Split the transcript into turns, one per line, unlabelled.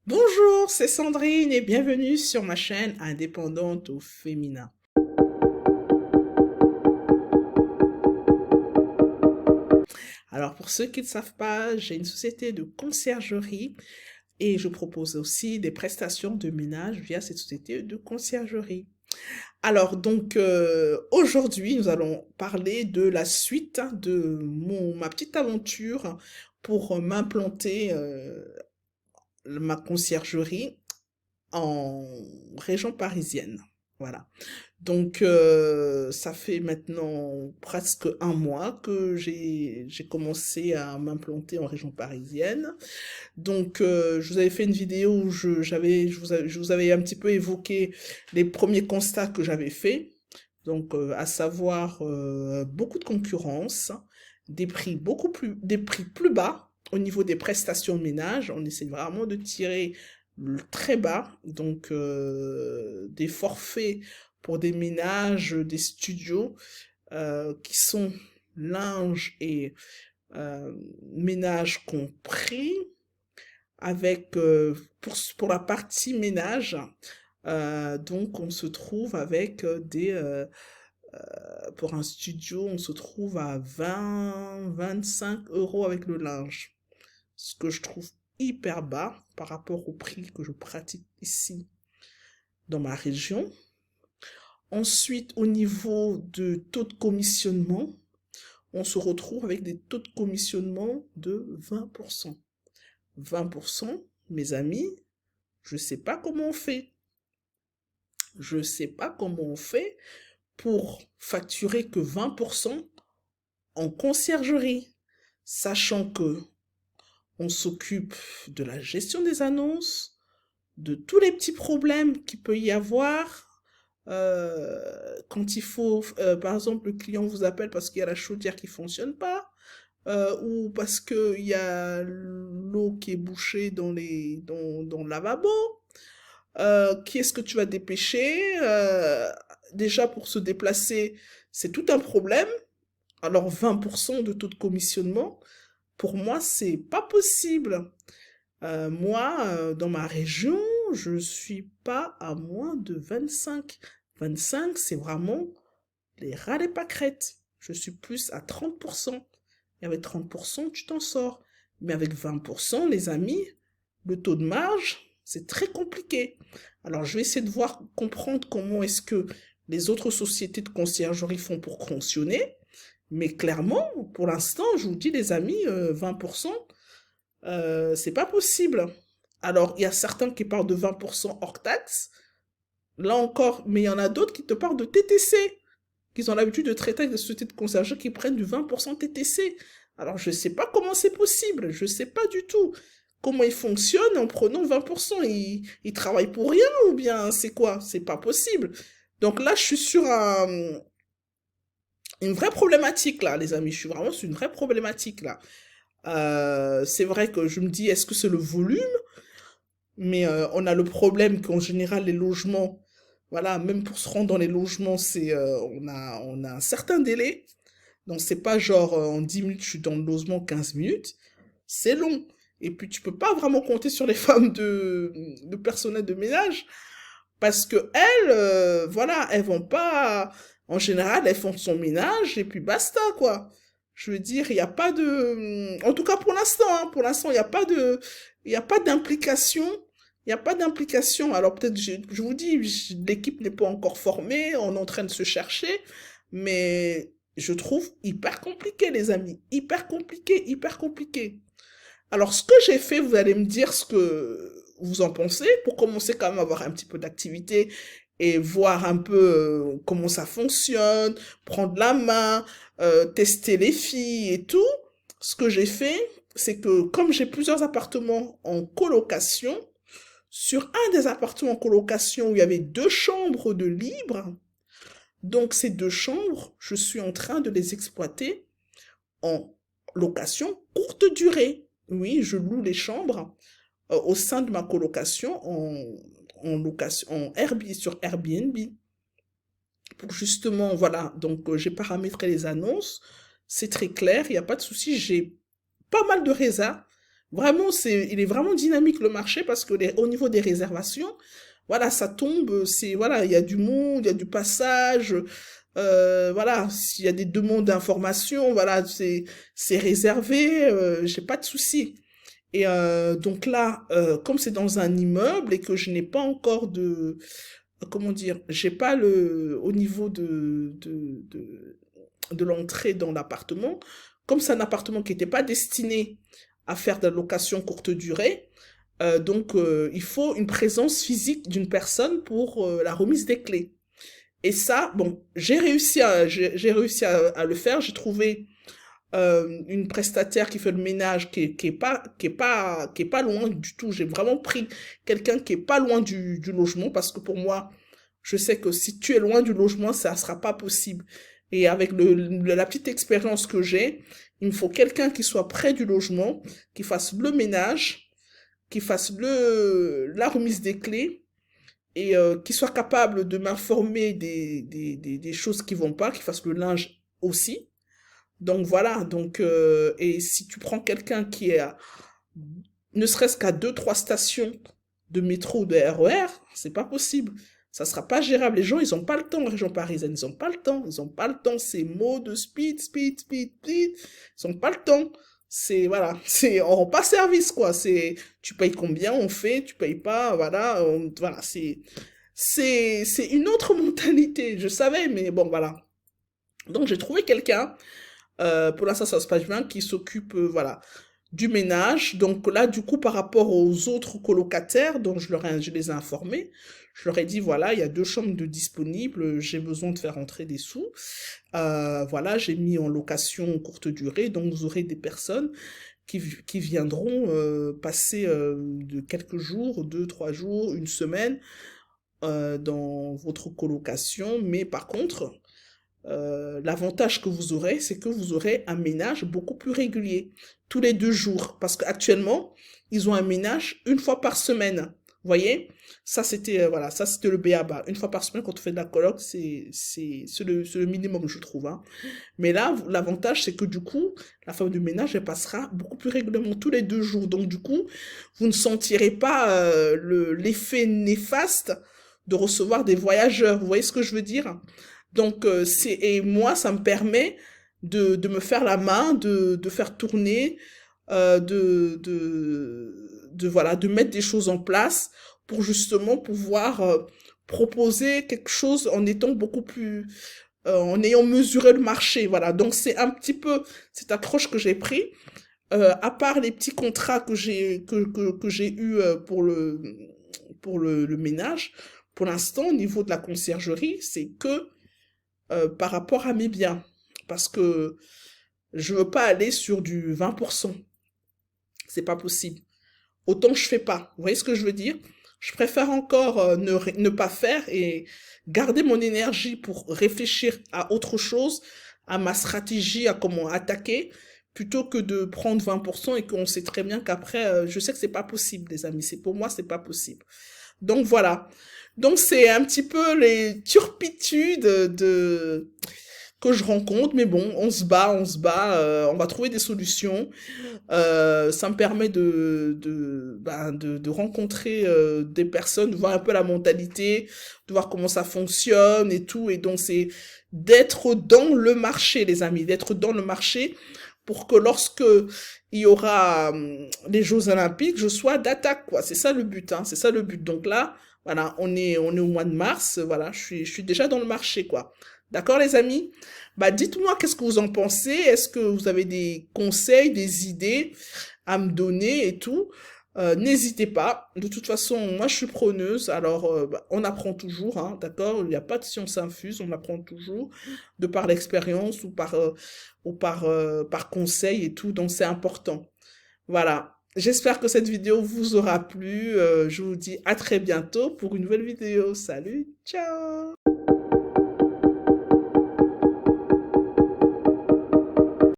Bonjour, c'est Sandrine et bienvenue sur ma chaîne indépendante au féminin. Alors pour ceux qui ne savent pas, j'ai une société de conciergerie et je propose aussi des prestations de ménage via cette société de conciergerie. Alors donc aujourd'hui nous allons parler de la suite de ma petite aventure pour m'implanter ma conciergerie en région parisienne. Voilà. Donc, ça fait maintenant presque un mois que j'ai commencé à m'implanter en région parisienne. Donc, je vous avais fait une vidéo où je vous avais un petit peu évoqué les premiers constats que j'avais faits. Donc, à savoir beaucoup de concurrence, des prix plus bas au niveau des prestations de ménage. On essaie vraiment de tirer très bas, donc des forfaits pour des ménages, des studios qui sont linge et ménage compris, avec pour la partie ménage, donc on se trouve avec pour un studio, on se trouve à 20-25 € avec le linge. Ce que je trouve hyper bas par rapport au prix que je pratique ici dans ma région. Ensuite, au niveau de taux de commissionnement, on se retrouve avec des taux de commissionnement de 20%. 20%, mes amis, je ne sais pas comment on fait. Je ne sais pas comment on fait pour facturer que 20% en conciergerie, sachant que on s'occupe de la gestion des annonces, de tous les petits problèmes qu'il peut y avoir. Quand il faut, par exemple, le client vous appelle parce qu'il y a la chaudière qui fonctionne pas, ou parce qu'il y a l'eau qui est bouchée dans le lavabo. Qui est-ce que tu vas dépêcher? Déjà, pour se déplacer, c'est tout un problème. Alors, 20% de taux de commissionnement, pour moi, c'est pas possible. Moi, dans ma région, je suis pas à moins de 25. 25, c'est vraiment les rats les pâquerettes. Je suis plus à 30%. Et avec 30%, tu t'en sors. Mais avec 20%, les amis, le taux de marge, c'est très compliqué. Alors, je vais essayer de voir, comprendre comment est-ce que les autres sociétés de conciergerie font pour fonctionner. Mais clairement, pour l'instant, je vous dis, les amis, 20%, c'est pas possible. Alors, il y a certains qui parlent de 20% hors taxe, là encore, mais il y en a d'autres qui te parlent de TTC, qu'ils ont l'habitude de traiter avec des sociétés de conciergerie qui prennent du 20% TTC. Alors, je sais pas comment c'est possible, je sais pas du tout comment ils fonctionnent en prenant 20%. Ils travaillent pour rien ou bien c'est quoi? C'est pas possible. Donc là, je suis sur une vraie problématique là, les amis. Je suis vraiment sur une vraie problématique là. C'est vrai que je me dis, est-ce que c'est le volume? Mais on a le problème qu'en général, les logements, voilà, même pour se rendre dans les logements, on a un certain délai. Donc, c'est pas genre en 10 minutes, je suis dans le logement, 15 minutes. C'est long. Et puis, tu peux pas vraiment compter sur les femmes de personnel de ménage parce que elles, voilà, elles vont pas. En général, elles font son ménage et puis basta, quoi. Je veux dire, il n'y a pas de. En tout cas, pour l'instant, il n'y a pas de. Il n'y a pas d'implication. Il n'y a pas d'implication. Alors, peut-être, je vous dis, l'équipe n'est pas encore formée, on est en train de se chercher, mais je trouve hyper compliqué, les amis. Hyper compliqué, hyper compliqué. Alors, ce que j'ai fait, vous allez me dire ce que vous en pensez, pour commencer quand même à avoir un petit peu d'activité et voir un peu comment ça fonctionne, prendre la main, tester les filles et tout. Ce que j'ai fait, c'est que comme j'ai plusieurs appartements en colocation, sur un des appartements en colocation où il y avait 2 chambres de libre, donc ces 2 chambres, je suis en train de les exploiter en location courte durée. Oui, je loue les chambres au sein de ma colocation en location, en Airbnb, sur Airbnb. Pour justement, voilà, donc j'ai paramétré les annonces, c'est très clair, il n'y a pas de souci, j'ai pas mal de résas, Vraiment, il est vraiment dynamique le marché parce que au niveau des réservations, voilà, ça tombe, voilà, il y a du monde, il y a du passage, voilà, s'il y a des demandes d'informations, voilà, c'est réservé, j'ai pas de souci. Et donc là, comme c'est dans un immeuble et que je n'ai pas encore comment dire, j'ai pas au niveau de l'entrée dans l'appartement, comme c'est un appartement qui n'était pas destiné à faire de la location courte durée, donc il faut une présence physique d'une personne pour la remise des clés. Et ça, bon, j'ai réussi à le faire. J'ai trouvé une prestataire qui fait le ménage qui est pas loin du tout. J'ai vraiment pris quelqu'un qui est pas loin du logement parce que pour moi, je sais que si tu es loin du logement, ça sera pas possible. Et avec la petite expérience que j'ai, il me faut quelqu'un qui soit près du logement, qui fasse le ménage, qui fasse la remise des clés et qui soit capable de m'informer des choses qui vont pas, qui fasse le linge aussi. Donc voilà, donc et si tu prends quelqu'un qui est ne serait-ce qu'à deux, trois stations de métro ou de RER, c'est pas possible. Ça sera pas gérable. Les gens, ils ont pas le temps en région parisienne. Ils ont pas le temps. Ils ont pas le temps. C'est mots de speed, speed, speed, speed. Ils ont pas le temps. C'est, voilà. On rend pas service, quoi. Tu payes combien, on fait, tu payes pas, voilà. Voilà. C'est une autre mentalité. Je savais, mais bon, voilà. Donc, j'ai trouvé quelqu'un pour l'instant, ça se passe bien, qui s'occupe, voilà, du ménage. Donc là, du coup, par rapport aux autres colocataires dont je les ai informés, je leur ai dit, voilà, il y a 2 chambres de disponibles, j'ai besoin de faire entrer des sous. Voilà, j'ai mis en location courte durée, donc vous aurez des personnes qui viendront passer de quelques jours, 2, 3 jours, une semaine dans votre colocation. Mais par contre, l'avantage que vous aurez, c'est que vous aurez un ménage beaucoup plus régulier, tous les 2 jours. Parce qu'actuellement, ils ont un ménage une fois par semaine. Vous voyez? Ça, c'était voilà, ça, c'était le b.a.-ba. Une fois par semaine, quand on fait de la coloc, c'est le minimum, je trouve. Hein. Mais là, l'avantage, c'est que du coup, la femme de ménage, elle passera beaucoup plus régulièrement tous les 2 jours. Donc, du coup, vous ne sentirez pas l'effet néfaste de recevoir des voyageurs. Vous voyez ce que je veux dire? Donc, et moi, ça me permet de me faire la main, de faire tourner, voilà, de mettre des choses en place pour justement pouvoir proposer quelque chose en étant beaucoup plus, en ayant mesuré le marché. Voilà. Donc, c'est un petit peu cette approche que j'ai pris. À part les petits contrats que j'ai eu pour le ménage, pour l'instant, au niveau de la conciergerie, c'est que par rapport à mes biens. Parce que je veux pas aller sur du 20%. C'est pas possible. Autant je fais pas. Vous voyez ce que je veux dire? Je préfère encore ne pas faire et garder mon énergie pour réfléchir à autre chose, à ma stratégie, à comment attaquer, plutôt que de prendre 20% et qu'on sait très bien qu'après, je sais que c'est pas possible, les amis. Pour moi, c'est pas possible. Donc voilà. Donc c'est un petit peu les turpitudes que je rencontre, mais bon, on se bat, on va trouver des solutions. Ça me permet de rencontrer des personnes, de voir un peu la mentalité, de voir comment ça fonctionne et tout. Et donc c'est d'être dans le marché, les amis, d'être dans le marché pour que lorsque il y aura les Jeux Olympiques, je sois d'attaque, quoi. C'est ça le but, hein. C'est ça le but. Donc là, voilà, on est au mois de mars, voilà, je suis déjà dans le marché, quoi. D'accord, les amis? Bah, dites-moi qu'est-ce que vous en pensez. Est-ce que vous avez des conseils, des idées à me donner et tout? N'hésitez pas. De toute façon, moi, je suis preneuse. Alors, bah, on apprend toujours, hein, d'accord? Il n'y a pas de science infuse. On apprend toujours de par l'expérience ou par conseil et tout. Donc, c'est important. Voilà. J'espère que cette vidéo vous aura plu. Je vous dis à très bientôt pour une nouvelle vidéo. Salut, ciao!